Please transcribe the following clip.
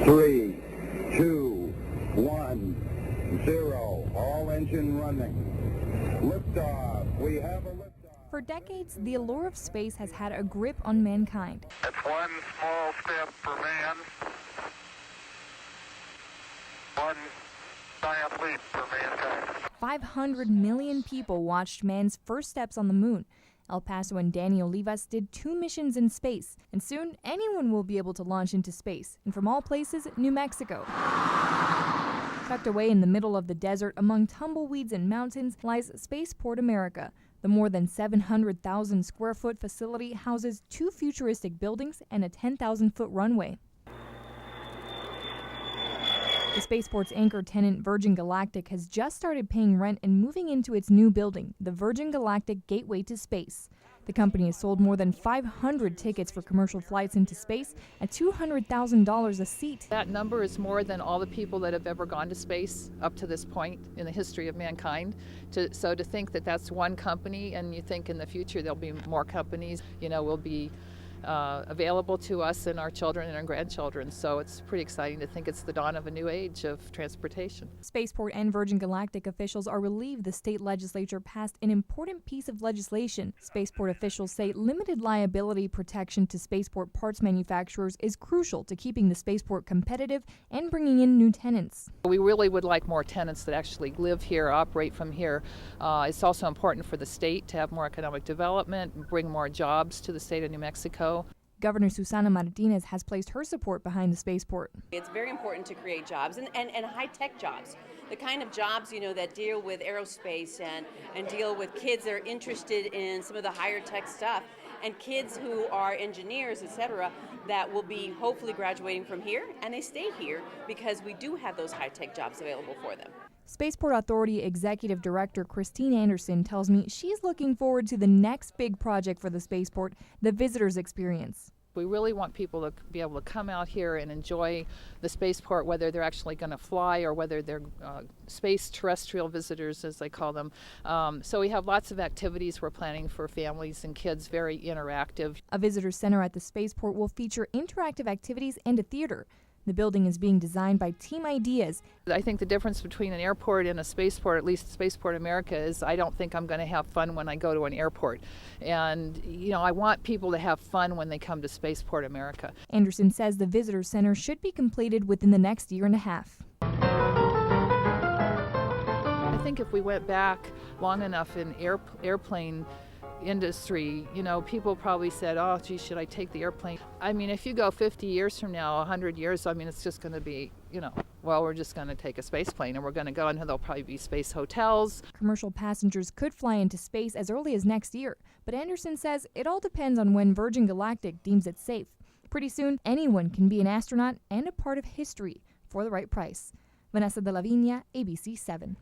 3, 2, 1, 0. All engine running. Liftoff. We have a liftoff. For decades, the allure of space has had a grip on mankind. It's one small step for man, one giant leap for mankind. 500 million people watched man's first steps on the moon. El Paso and Danny Olivas did 2 missions in space, and soon anyone will be able to launch into space, and from all places, New Mexico. Tucked away in the middle of the desert among tumbleweeds and mountains lies Spaceport America. The more than 700,000 square foot facility houses 2 futuristic buildings and a 10,000-foot runway. The Spaceport's anchor tenant, Virgin Galactic, has just started paying rent and moving into its new building, the Virgin Galactic Gateway to Space. The company has sold more than 500 tickets for commercial flights into space at $200,000 a seat. That number is more than all the people that have ever gone to space up to this point in the history of mankind. So to think that that's one company, and you think in the future there'll be more companies, will be available to us and our children and our grandchildren. So it's pretty exciting to think it's the dawn of a new age of transportation. Spaceport and Virgin Galactic officials are relieved the state legislature passed an important piece of legislation. Spaceport officials say limited liability protection to spaceport parts manufacturers is crucial to keeping the spaceport competitive and bringing in new tenants. We really would like more tenants that actually live here, operate from here. It's also important for the state to have more economic development, bring more jobs to the state of New Mexico. Governor Susana Martinez has placed her support behind the spaceport. It's very important to create jobs and high-tech jobs. The kind of jobs, that deal with aerospace and deal with kids that are interested in some of the higher tech stuff, and kids who are engineers, etc., that will be hopefully graduating from here, and they stay here because we do have those high-tech jobs available for them. Spaceport Authority Executive Director Christine Anderson tells me she's looking forward to the next big project for the spaceport, the visitors experience. We really want people to be able to come out here and enjoy the spaceport, whether they're actually going to fly or whether they're space terrestrial visitors, as they call them. So we have lots of activities we're planning for families and kids, very interactive. A visitor center at the spaceport will feature interactive activities and a theater. The building is being designed by Team Ideas. I think the difference between an airport and a spaceport, at least Spaceport America, is I don't think I'm going to have fun when I go to an airport. And, I want people to have fun when they come to Spaceport America. Anderson says the visitor center should be completed within the next year and a half. I think if we went back long enough in airplane industry, people probably said, oh, gee, should I take the airplane? I mean, if you go 50 years from now, 100 years, it's just going to be, we're just going to take a space plane and we're going to go, and there'll probably be space hotels. Commercial passengers could fly into space as early as next year, but Anderson says it all depends on when Virgin Galactic deems it safe. Pretty soon, anyone can be an astronaut and a part of history for the right price. Vanessa de la Viña, ABC 7.